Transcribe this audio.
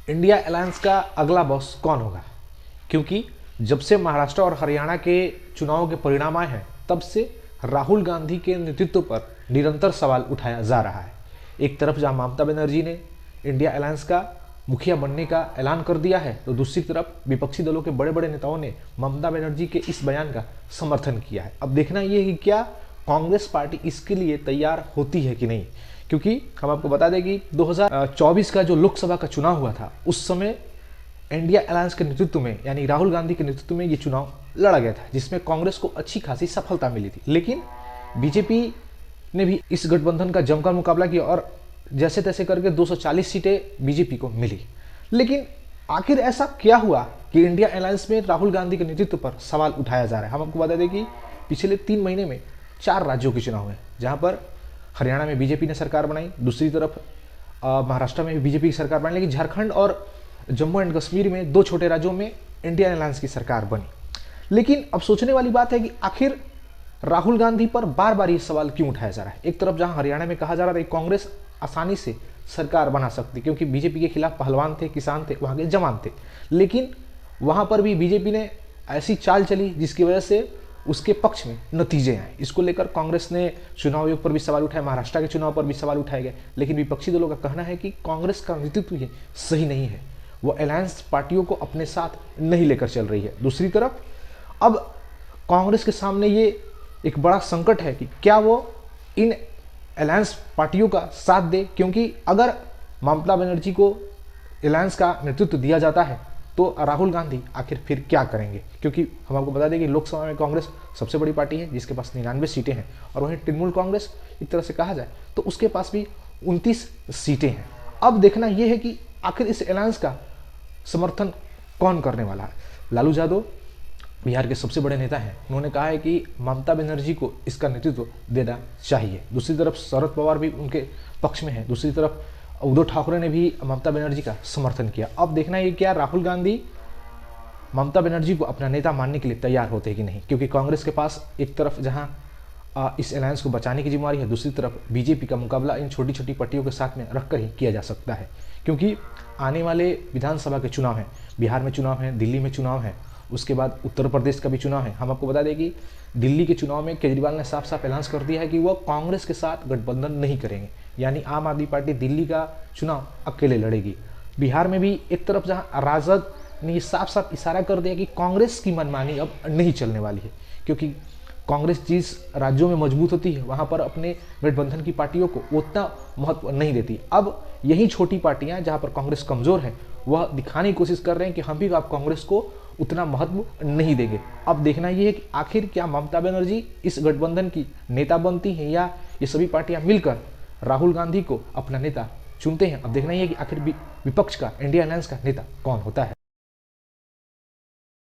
India alliance का अगला boss कौन होगा? क्योंकि जब से महाराष्ट्र और हरियाणा के चुनावों के परिणाम आए हैं तब से राहुल गांधी के नेतृत्व पर निरंतर सवाल उठाया जा रहा है। एक तरफ जहां ममता बनर्जी ने इंडिया अलायंस का मुखिया बनने का ऐलान कर दिया है, तो दूसरी तरफ विपक्षी दलों के बड़े बड़े नेताओं ने ममता बनर्जी के इस बयान का समर्थन किया है। अब देखना यह है कि क्या कांग्रेस पार्टी इसके लिए तैयार होती है कि नहीं, क्योंकि हम आपको बता दें कि 2024 का जो लोकसभा का चुनाव हुआ था उस समय इंडिया अलायंस के नेतृत्व में यानी राहुल गांधी के नेतृत्व में ये चुनाव लड़ा गया था, जिसमें कांग्रेस को अच्छी खासी सफलता मिली थी। लेकिन बीजेपी ने भी इस गठबंधन का जमकर मुकाबला किया और जैसे तैसे करके 240 सीटें बीजेपी को मिली। लेकिन आखिर ऐसा क्या हुआ कि इंडिया अलायंस में राहुल गांधी के नेतृत्व पर सवाल उठाया जा रहा है? हम आपको बता दें कि पिछले 3 महीने में 4 राज्यों के चुनाव हुए, जहां पर हरियाणा में बीजेपी ने सरकार बनाई, दूसरी तरफ महाराष्ट्र में भी बीजेपी की सरकार बनी, लेकिन झारखंड और जम्मू एंड कश्मीर में 2 छोटे राज्यों में इंडिया अलायंस की सरकार बनी। लेकिन अब सोचने वाली बात है कि आखिर राहुल गांधी पर बार बार ये सवाल क्यों उठाया जा रहा है? एक तरफ जहां हरियाणा में कहा जा रहा था कि कांग्रेस आसानी से सरकार बना सकती क्योंकि बीजेपी के खिलाफ पहलवान थे, किसान थे, वहां के जवान थे, लेकिन वहां पर भी बीजेपी ने ऐसी चाल चली जिसकी वजह से उसके पक्ष में नतीजे आए। इसको लेकर कांग्रेस ने चुनाव आयोग पर भी सवाल उठाए, महाराष्ट्र के चुनाव पर भी सवाल उठाए गए, लेकिन विपक्षी दलों का कहना है कि कांग्रेस का नेतृत्व ही सही नहीं है, वो अलायंस पार्टियों को अपने साथ नहीं लेकर चल रही है। दूसरी तरफ अब कांग्रेस के सामने ये एक बड़ा संकट है कि क्या वो इन अलायंस पार्टियों का साथ दे, क्योंकि अगर ममता बनर्जी को अलायंस का नेतृत्व दिया जाता है तो राहुल गांधी आखिर फिर क्या करेंगे? क्योंकि हम आपको बता दें कि लोकसभा में कांग्रेस सबसे बड़ी पार्टी है जिसके पास 99 सीटें हैं, और वहीं तृणमूल कांग्रेस एक तरह से कहा जाए तो उसके पास भी 29 सीटें हैं। अब देखना यह है कि आखिर इस अलायंस का समर्थन कौन करने वाला है। लालू यादव बिहार के सबसे बड़े नेता हैं, उन्होंने कहा है कि ममता बनर्जी को इसका नेतृत्व देना चाहिए। दूसरी तरफ शरद पवार भी उनके पक्ष में है, दूसरी तरफ उद्धव ठाकरे ने भी ममता बनर्जी का समर्थन किया। अब देखना है क्या राहुल गांधी ममता बनर्जी को अपना नेता मानने के लिए तैयार होते हैं कि नहीं, क्योंकि कांग्रेस के पास एक तरफ जहां इस अलायंस को बचाने की जिम्मेदारी है, दूसरी तरफ बीजेपी का मुकाबला इन छोटी छोटी पार्टियों के साथ में रखकर ही किया जा सकता है। क्योंकि आने वाले विधानसभा के चुनाव हैं, बिहार में चुनाव है, दिल्ली में चुनाव है, उसके बाद उत्तर प्रदेश का भी चुनाव है। हम आपको बता दें कि दिल्ली के चुनाव में केजरीवाल ने साफ साफ ऐलान कर दिया है कि वह कांग्रेस के साथ गठबंधन नहीं करेंगे, यानी आम आदमी पार्टी दिल्ली का चुनाव अकेले लड़ेगी। बिहार में भी एक तरफ जहां राजद ने ये साफ साफ इशारा कर दिया कि कांग्रेस की मनमानी अब नहीं चलने वाली है, क्योंकि कांग्रेस जिस राज्यों में मजबूत होती है वहां पर अपने गठबंधन की पार्टियों को उतना महत्व नहीं देती। अब यही छोटी पार्टियां जहां पर कांग्रेस कमजोर है वह दिखाने की कोशिश कर रहे हैं कि हम भी आप कांग्रेस को उतना महत्व नहीं देंगे। अब देखना यह है कि आखिर क्या ममता बनर्जी इस गठबंधन की नेता बनती है या ये सभी पार्टियां मिलकर राहुल गांधी को अपना नेता चुनते हैं। अब देखना यह है कि आखिर विपक्ष का इंडिया अलायंस का नेता कौन होता है।